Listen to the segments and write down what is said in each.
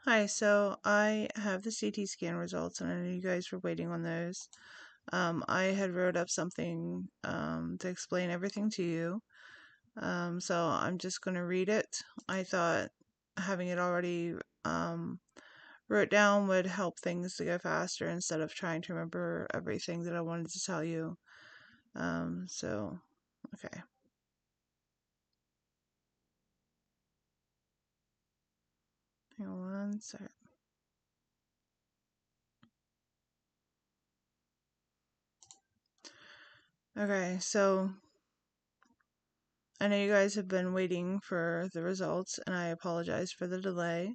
Hi, so I have the CT scan results, and I know you guys were waiting on those. I had wrote up something to explain everything to you, so I'm just going to read it. I thought having it already wrote down would help things to go faster instead of trying to remember everything that I wanted to tell you. Okay. Hang on one second. Okay, so I know you guys have been waiting for the results, and I apologize for the delay.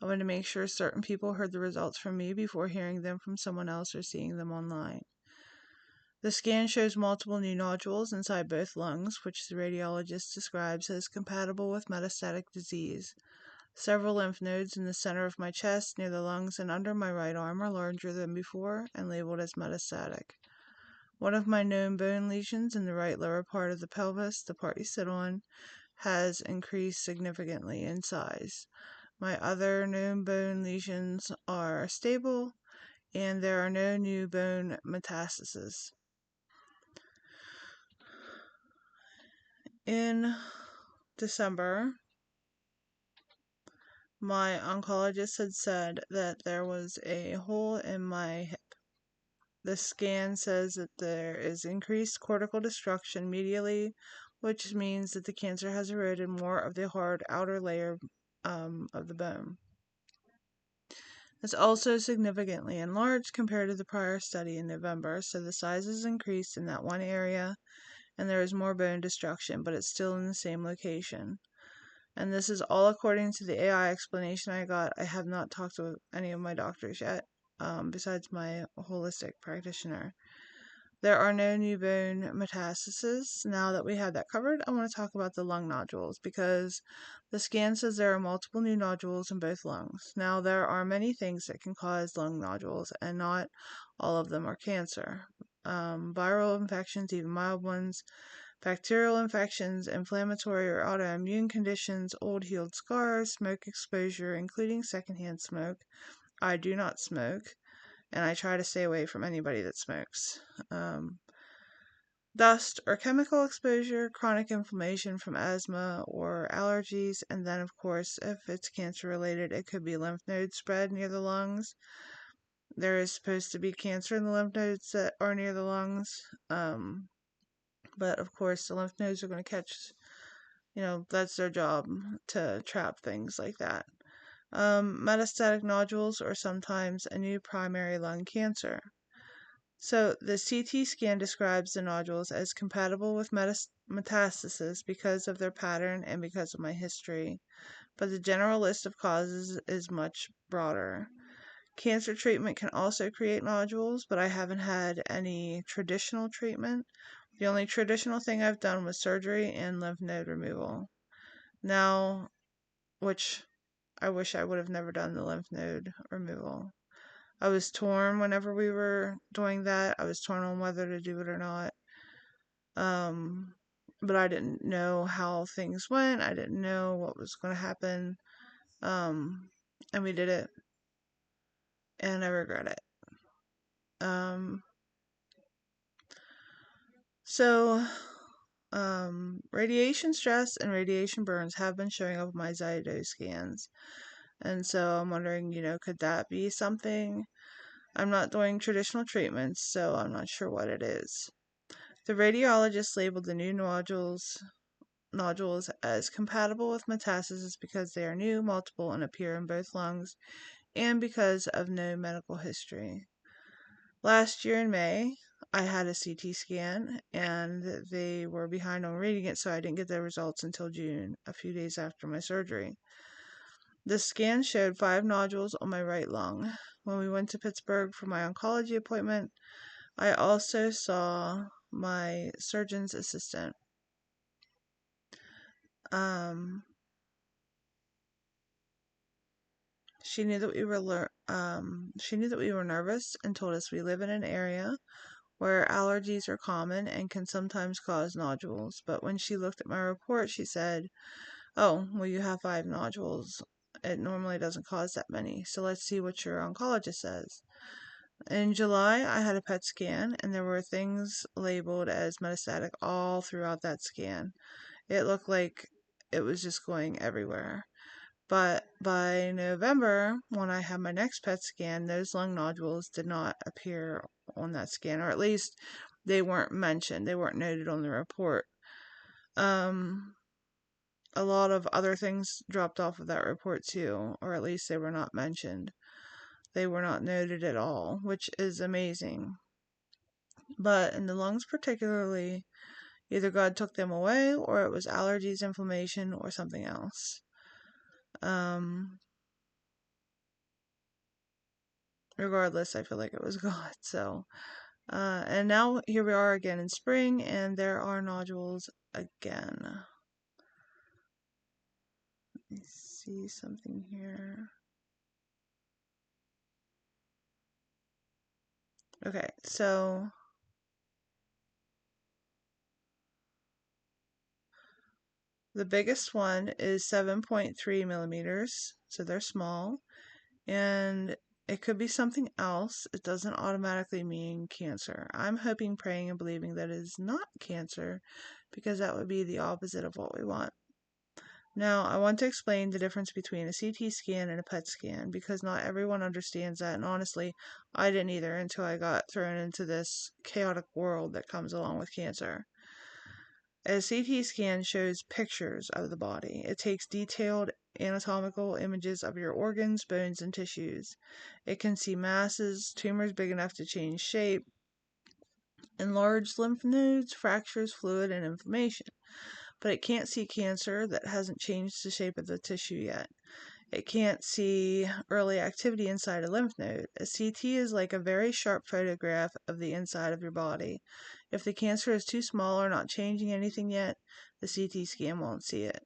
I wanted to make sure certain people heard the results from me before hearing them from someone else or seeing them online. The scan shows multiple new nodules inside both lungs, which the radiologist describes as compatible with metastatic disease. Several lymph nodes in the center of my chest, near the lungs, and under my right arm are larger than before and labeled as metastatic. One of my known bone lesions in the right lower part of the pelvis, the part you sit on, has increased significantly in size. My other known bone lesions are stable, and there are no new bone metastases. In December, my oncologist had said that there was a hole in my hip. The scan says that there is increased cortical destruction medially, which means that the cancer has eroded more of the hard outer layer of the bone. It's also significantly enlarged compared to the prior study in November, so the size is increased in that one area and there is more bone destruction, but it's still in the same location. And this is all according to the AI explanation I got. I have not talked to any of my doctors yet, besides my holistic practitioner. There are no new bone metastases. Now that we have that covered, I want to talk about the lung nodules because the scan says there are multiple new nodules in both lungs. Now, there are many things that can cause lung nodules, and not all of them are cancer. Viral infections, even mild ones, bacterial infections, inflammatory or autoimmune conditions, old healed scars, smoke exposure, including secondhand smoke. I do not smoke, and I try to stay away from anybody that smokes. Um, Dust or chemical exposure, chronic inflammation from asthma or allergies, and then, of course, if it's cancer related, it could be lymph node spread near the lungs. There is supposed to be cancer in the lymph nodes that are near the lungs, but of course, the lymph nodes are going to catch, that's their job to trap things like that. Metastatic nodules or sometimes a new primary lung cancer. So the CT scan describes the nodules as compatible with metastasis because of their pattern and because of my history, but the general list of causes is much broader. Cancer treatment can also create nodules, but I haven't had any traditional treatment. The only traditional thing I've done was surgery and lymph node removal. Now, which I wish I would have never done the lymph node removal. I was torn whenever we were doing that. I was torn on whether to do it or not. Um, but I didn't know how things went. I didn't know what was going to happen. And we did it, and I regret it. Um, so, radiation stress and radiation burns have been showing up in my Zyto scans. And so I'm wondering, could that be something? I'm not doing traditional treatments, so I'm not sure what it is. The radiologist labeled the new nodules as compatible with metastasis because they are new, multiple, and appear in both lungs, and because of no medical history. Last year in May, I had a CT scan, and they were behind on reading it, so I didn't get the results until June, a few days after my surgery. The scan showed 5 nodules on my right lung. When we went to Pittsburgh for my oncology appointment, I also saw my surgeon's assistant. She knew that we were nervous and told us we live in an area where allergies are common and can sometimes cause nodules. But when she looked at my report, she said, "Oh, well, you have 5 nodules." It normally doesn't cause that many. So let's see what your oncologist says. In July, I had a PET scan, and there were things labeled as metastatic all throughout that scan. It looked like it was just going everywhere. But by November, when I had my next PET scan, those lung nodules did not appear on that scan, or at least they weren't mentioned. They weren't noted on the report. A lot of other things dropped off of that report too, or at least they were not mentioned. They were not noted at all, which is amazing. But in the lungs particularly, either God took them away, or it was allergies, inflammation, or something else. Regardless, I feel like it was God. So, and now here we are again in spring, and there are nodules again. Let me see something here. Okay, so the biggest one is 7.3 millimeters, so they're small, and it could be something else. It doesn't automatically mean cancer. I'm hoping, praying, and believing that it is not cancer, because that would be the opposite of what we want. Now, I want to explain the difference between a CT scan and a PET scan, because not everyone understands that, and honestly, I didn't either until I got thrown into this chaotic world that comes along with cancer. A CT scan shows pictures of the body. It takes detailed anatomical images of your organs, bones, and tissues. It can see masses, tumors big enough to change shape, enlarged lymph nodes, fractures, fluid, and inflammation. But it can't see cancer that hasn't changed the shape of the tissue yet. It can't see early activity inside a lymph node. A CT is like a very sharp photograph of the inside of your body. If the cancer is too small or not changing anything yet, the CT scan won't see it.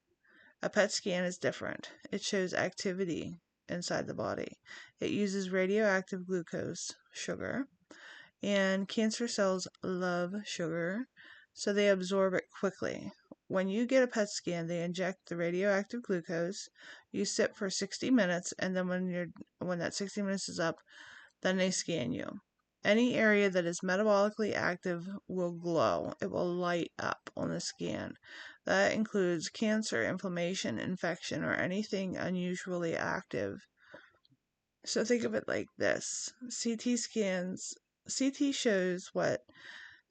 A PET scan is different. It shows activity inside the body. It uses radioactive glucose, sugar, and cancer cells love sugar, so they absorb it quickly. When you get a PET scan, they inject the radioactive glucose. You sit for 60 minutes, and then when that 60 minutes is up, then they scan you. Any area that is metabolically active will glow. It will light up on the scan. That includes cancer, inflammation, infection, or anything unusually active. So think of it like this. CT shows what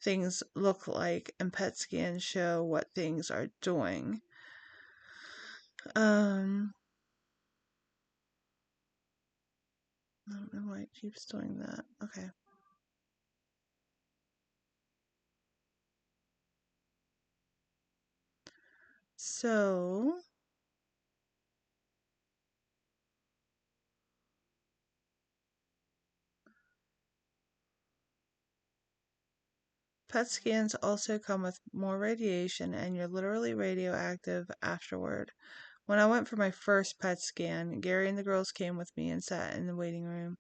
things look like, and PET scans show what things are doing. I don't know why it keeps doing that. Okay. So, PET scans also come with more radiation, and you're literally radioactive afterward. When I went for my first PET scan, Gary and the girls came with me and sat in the waiting room.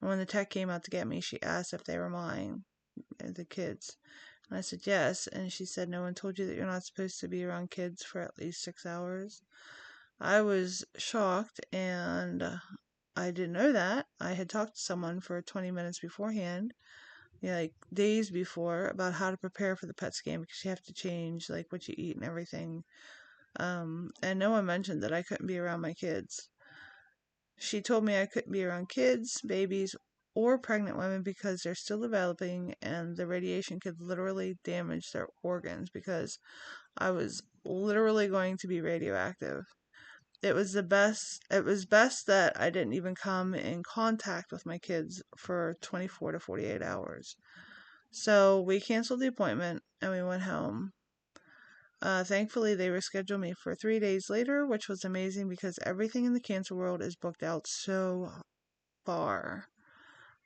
And when the tech came out to get me, she asked if they were mine, the kids. And I said yes, and she said, "No one told you that you're not supposed to be around kids for at least 6 hours?" I was shocked, and I didn't know that. I had talked to someone for 20 minutes beforehand, like days before, about how to prepare for the PET scan, because you have to change like what you eat and everything. And no one mentioned that I couldn't be around my kids. She told me I couldn't be around kids, babies, or pregnant women because they're still developing, and the radiation could literally damage their organs, because I was literally going to be radioactive. It was best that I didn't even come in contact with my kids for 24 to 48 hours. So we canceled the appointment and we went home. Thankfully, they rescheduled me for 3 days later, which was amazing because everything in the cancer world is booked out so far.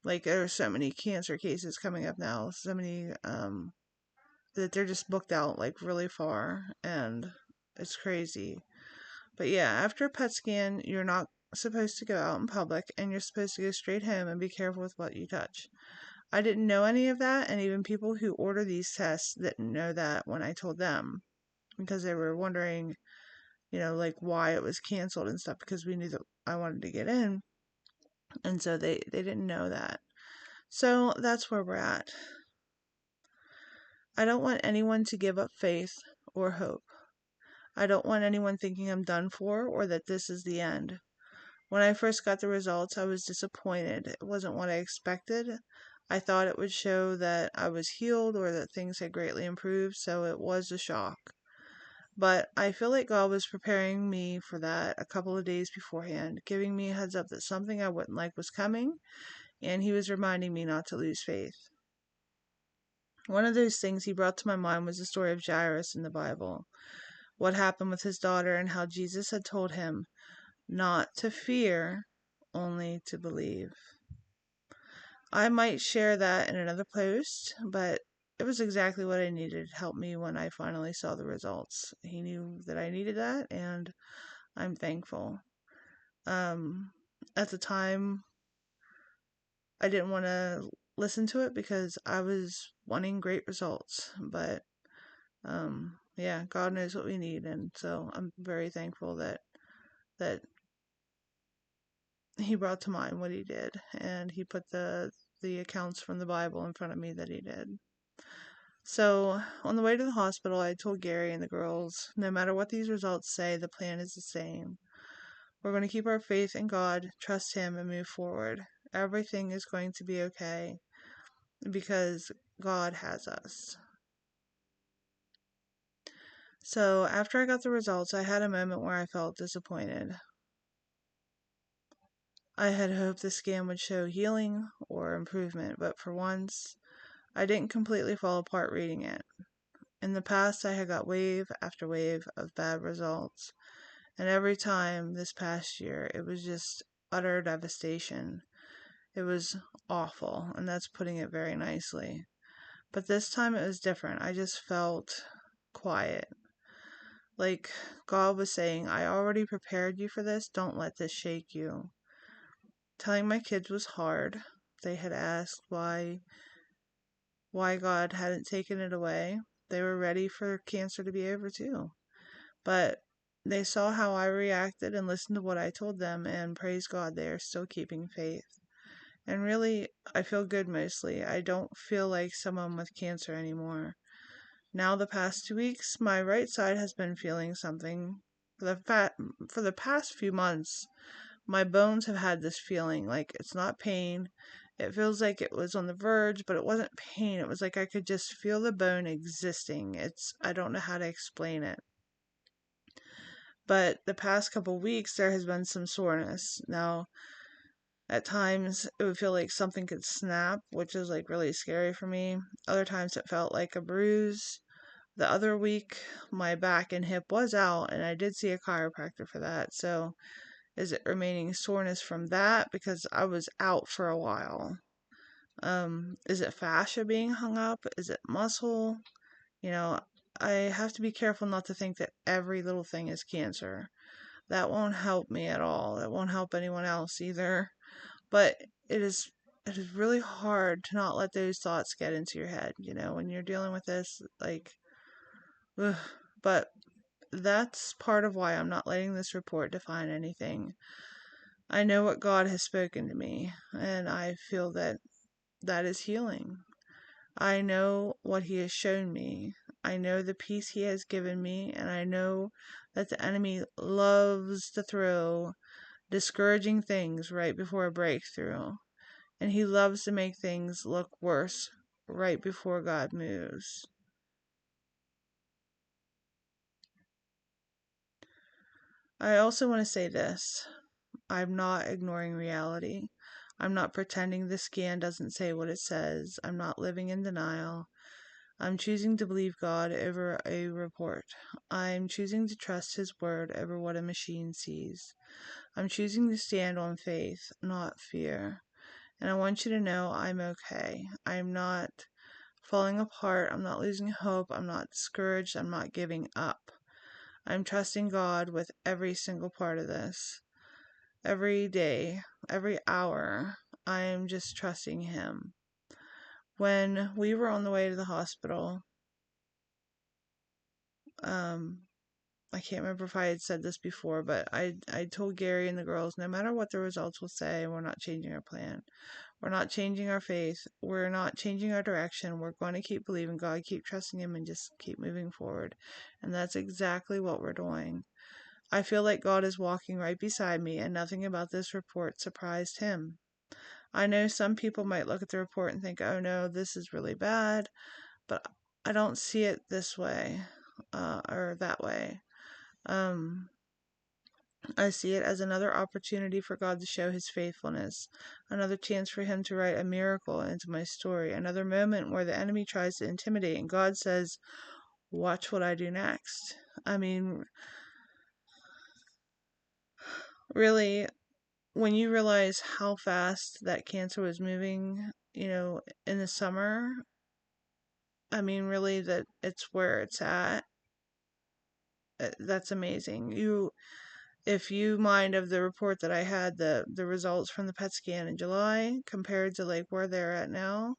Like, there are so many cancer cases coming up now, so many, that they're just booked out, like, really far, and it's crazy. But yeah, after a PET scan, you're not supposed to go out in public, and you're supposed to go straight home and be careful with what you touch. I didn't know any of that, and even people who order these tests didn't know that when I told them, because they were wondering, like why it was canceled and stuff, because we knew that I wanted to get in. And so they didn't know that. So that's where we're at. I don't want anyone to give up faith or hope. I don't want anyone thinking I'm done for or that this is the end. When I first got the results, I was disappointed. It wasn't what I expected. I thought it would show that I was healed or that things had greatly improved, so it was a shock. But I feel like God was preparing me for that a couple of days beforehand, giving me a heads up that something I wouldn't like was coming, and He was reminding me not to lose faith. One of those things He brought to my mind was the story of Jairus in the Bible, what happened with his daughter, and how Jesus had told him not to fear, only to believe. I might share that in another post, but it was exactly what I needed to help me when I finally saw the results. He knew that I needed that, and I'm thankful. At the time, I didn't want to listen to it because I was wanting great results, but yeah, God knows what we need, and so I'm very thankful that He brought to mind what He did, and He put the accounts from the Bible in front of me that He did. So, on the way to the hospital, I told Gary and the girls, no matter what these results say, the plan is the same. We're going to keep our faith in God, trust Him, and move forward. Everything is going to be okay because God has us. So, after I got the results, I had a moment where I felt disappointed. I had hoped the scan would show healing or improvement, but for once, I didn't completely fall apart reading it. In the past, I had got wave after wave of bad results, and every time this past year, it was just utter devastation. It was awful, and that's putting it very nicely. But this time it was different. I just felt quiet. Like God was saying, I already prepared you for this. Don't let this shake you. Telling my kids was hard. They had asked why God hadn't taken it away. They were ready for cancer to be over too. But they saw how I reacted and listened to what I told them, and praise God, they are still keeping faith. And really, I feel good mostly. I don't feel like someone with cancer anymore. Now, the past 2 weeks, my right side has been feeling something. For the past few months, my bones have had this feeling like it's not pain. It feels like it was on the verge, but it wasn't pain. It was like I could just feel the bone existing. I don't know how to explain it. But the past couple weeks, there has been some soreness. Now, at times, it would feel like something could snap, which is like really scary for me. Other times, it felt like a bruise. The other week, my back and hip was out, and I did see a chiropractor for that. So, is it remaining soreness from that? Because I was out for a while. Is it fascia being hung up? Is it muscle? You know, I have to be careful not to think that every little thing is cancer. That won't help me at all. It won't help anyone else either. But it is really hard to not let those thoughts get into your head, when you're dealing with this, like, ugh. But that's part of why I'm not letting this report define anything. I know what God has spoken to me, and I feel that is healing. I know what He has shown me. I know the peace He has given me, and I know that the enemy loves to throw discouraging things right before a breakthrough. And he loves to make things look worse right before God moves. I also want to say this. I'm not ignoring reality. I'm not pretending the scan doesn't say what it says. I'm not living in denial. I'm choosing to believe God over a report. I'm choosing to trust His word over what a machine sees. I'm choosing to stand on faith, not fear. And I want you to know I'm okay. I'm not falling apart. I'm not losing hope. I'm not discouraged. I'm not giving up. I'm trusting God with every single part of this. Every day, every hour, I am just trusting Him. When we were on the way to the hospital, I can't remember if I had said this before, but I told Gary and the girls, no matter what the results will say, we're not changing our plan. We're not changing our faith. We're not changing our direction. We're going to keep believing God, keep trusting Him, and just keep moving forward. And that's exactly what we're doing. I feel like God is walking right beside me, and nothing about this report surprised Him. I know some people might look at the report and think, oh no, this is really bad, but I don't see it this way, or that way. I see it as another opportunity for God to show His faithfulness, another chance for Him to write a miracle into my story, another moment where the enemy tries to intimidate and God says, watch what I do next. I mean, really, when you realize how fast that cancer was moving, in the summer, I mean, really, that it's where it's at. That's amazing. If you mind of the report that I had, the results from the PET scan in July compared to like where they're at now,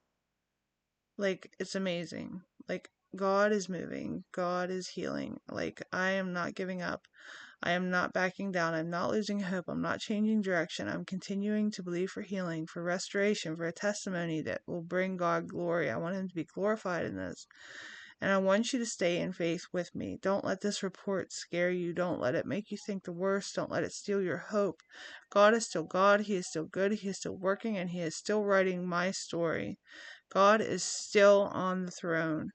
like it's amazing. Like God is moving, God is healing. Like I am not giving up. I am not backing down. I'm not losing hope. I'm not changing direction. I'm continuing to believe for healing, for restoration, for a testimony that will bring God glory. I want Him to be glorified in this. And I want you to stay in faith with me. Don't let this report scare you. Don't let it make you think the worst. Don't let it steal your hope. God is still God. He is still good. He is still working, and He is still writing my story. God is still on the throne.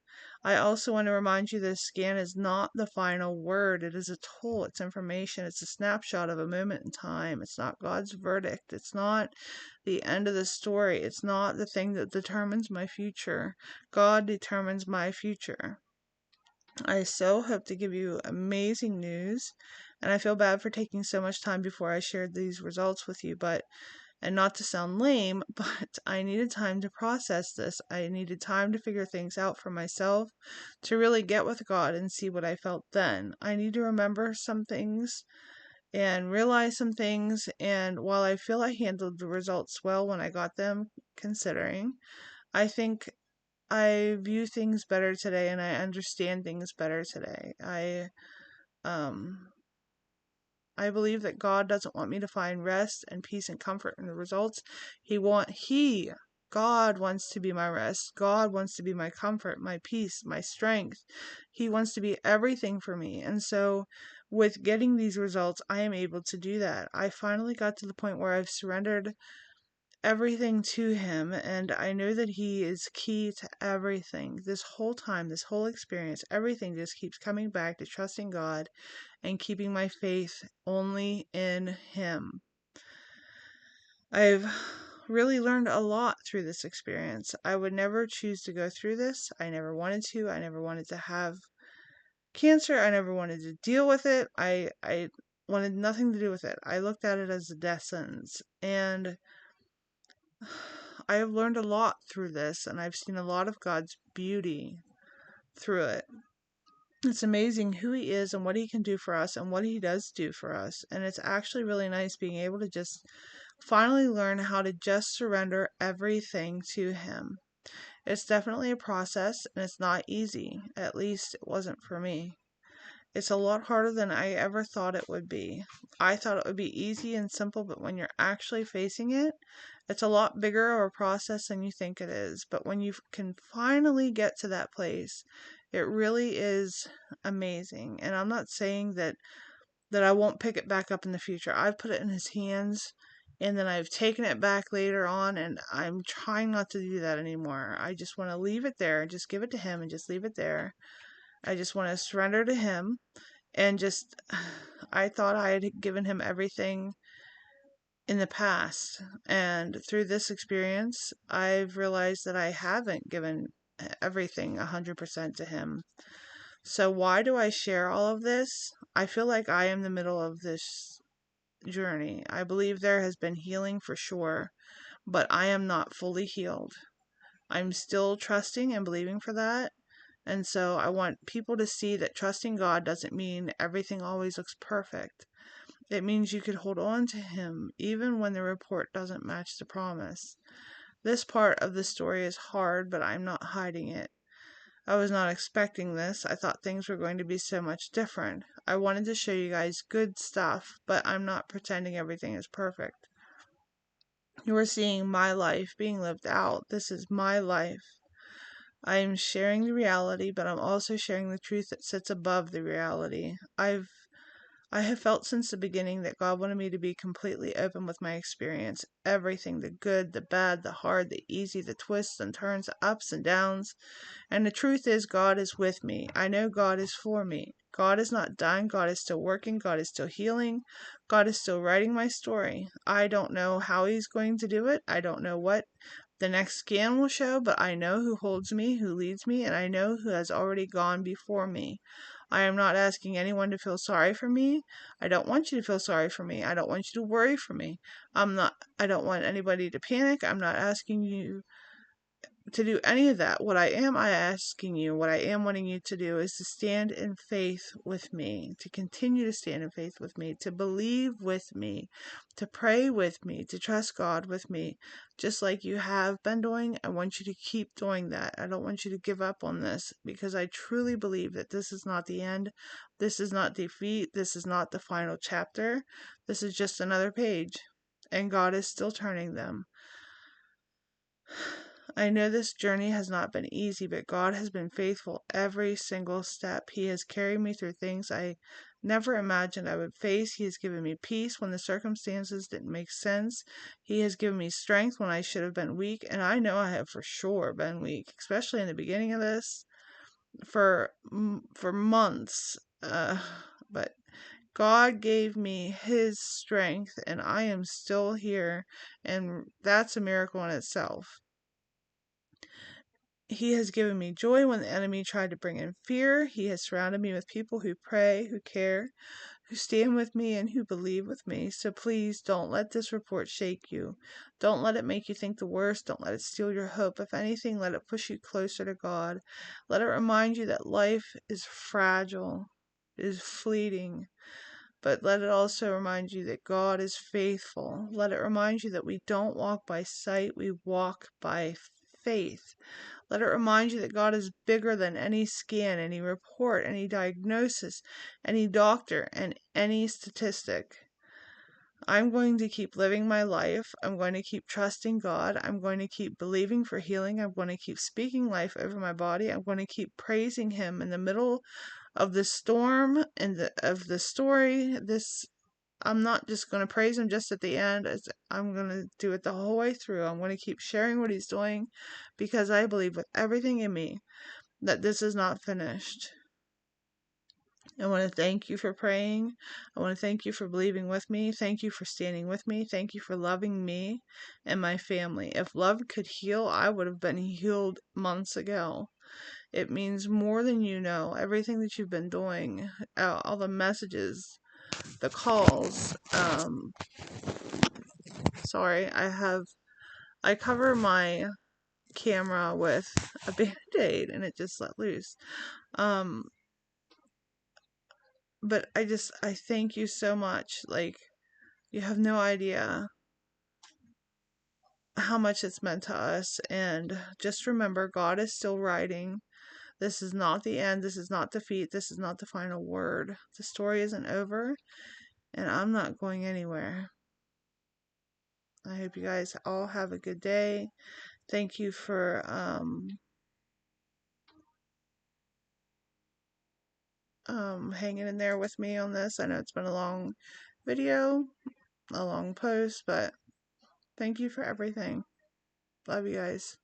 I also want to remind you that scan is not the final word. It is a tool. It's information. It's a snapshot of a moment in time. It's not God's verdict. It's not the end of the story. It's not the thing that determines my future. God determines my future. I so hope to give you amazing news, and I feel bad for taking so much time before I shared these results with you, and not to sound lame, but I needed time to process this. I needed time to figure things out for myself, to really get with God and see what I felt then. I need to remember some things and realize some things, and while I feel I handled the results well when I got them, considering, I think I view things better today and I understand things better today. I believe that God doesn't want me to find rest and peace and comfort in the results. God wants to be my rest. God wants to be my comfort, my peace, my strength. He wants to be everything for me. And so with getting these results, I am able to do that. I finally got to the point where I've surrendered everything to Him, and I know that He is key to everything. This whole time, this whole experience, everything just keeps coming back to trusting God and keeping my faith only in Him. I've really learned a lot through this experience. I would never choose to go through this. I never wanted to. I never wanted to have cancer. I never wanted to deal with it. I wanted nothing to do with it. I looked at it as a death sentence, and I have learned a lot through this, and I've seen a lot of God's beauty through it. It's amazing who He is and what He can do for us and what He does do for us. And it's actually really nice being able to just finally learn how to just surrender everything to Him. It's definitely a process, and it's not easy. At least it wasn't for me. It's a lot harder than I ever thought it would be. I thought it would be easy and simple, but when you're actually facing it, it's a lot bigger of a process than you think it is. But when you can finally get to that place, it really is amazing. And I'm not saying that I won't pick it back up in the future. I've put it in His hands, and then I've taken it back later on, and I'm trying not to do that anymore. I just want to leave it there, just give it to Him and just leave it there. I just want to surrender to Him, and just, I thought I had given Him everything in the past, and through this experience, I've realized that I haven't given everything 100% to Him. So why do I share all of this? I feel like I am the middle of this journey. I believe there has been healing for sure, but I am not fully healed. I'm still trusting and believing for that. And so I want people to see that trusting God doesn't mean everything always looks perfect. It means you could hold on to Him even when the report doesn't match the promise. This part of the story is hard, but I'm not hiding it. I was not expecting this. I thought things were going to be so much different. I wanted to show you guys good stuff, but I'm not pretending everything is perfect. You are seeing my life being lived out. This is my life. I am sharing the reality, but I'm also sharing the truth that sits above the reality. I have felt since the beginning that God wanted me to be completely open with my experience. Everything, the good, the bad, the hard, the easy, the twists and turns, the ups and downs. And the truth is, God is with me. I know God is for me. God is not done. God is still working. God is still healing. God is still writing my story. I don't know how He's going to do it. I don't know what the next scan will show, but I know who holds me, who leads me, and I know who has already gone before me. I am not asking anyone to feel sorry for me. I don't want you to feel sorry for me. I don't want you to worry for me. I don't want anybody to panic. I'm not asking you to do any of that. What I am asking you, what I am wanting you to do is to stand in faith with me, to continue to stand in faith with me, to believe with me, to pray with me, to trust God with me, just like you have been doing. I want you to keep doing that. I don't want you to give up on this, because I truly believe that this is not the end. This is not defeat. This is not the final chapter. This is just another page, and God is still turning them. I know this journey has not been easy, but God has been faithful every single step. He has carried me through things I never imagined I would face. He has given me peace when the circumstances didn't make sense. He has given me strength when I should have been weak, and I know I have for sure been weak, especially in the beginning of this for months. But God gave me His strength, and I am still here, and that's a miracle in itself. He has given me joy when the enemy tried to bring in fear. He has surrounded me with people who pray, who care, who stand with me, and who believe with me. So please don't let this report shake you. Don't let it make you think the worst. Don't let it steal your hope. If anything, let it push you closer to God. Let it remind you that life is fragile, is fleeting. But let it also remind you that God is faithful. Let it remind you that we don't walk by sight, we walk by faith. Let it remind you that God is bigger than any scan, any report, any diagnosis, any doctor, and any statistic. I'm going to keep living my life. I'm going to keep trusting God. I'm going to keep believing for healing. I'm going to keep speaking life over my body. I'm going to keep praising Him in the middle of the storm and of the story. I'm not just going to praise Him just at the end. I'm going to do it the whole way through. I'm going to keep sharing what He's doing, because I believe with everything in me that this is not finished. I want to thank you for praying. I want to thank you for believing with me. Thank you for standing with me. Thank you for loving me and my family. If love could heal, I would have been healed months ago. It means more than you know. Everything that you've been doing, all the messages, the calls. Sorry, I cover my camera with a band-aid and it just let loose. But I thank you so much. Like, you have no idea how much it's meant to us. And just remember, God is still writing. This is not the end. This is not defeat. This is not the final word. The story isn't over, and I'm not going anywhere. I hope you guys all have a good day. Thank you for hanging in there with me on this. I know it's been a long video, a long post, but thank you for everything. Love you guys.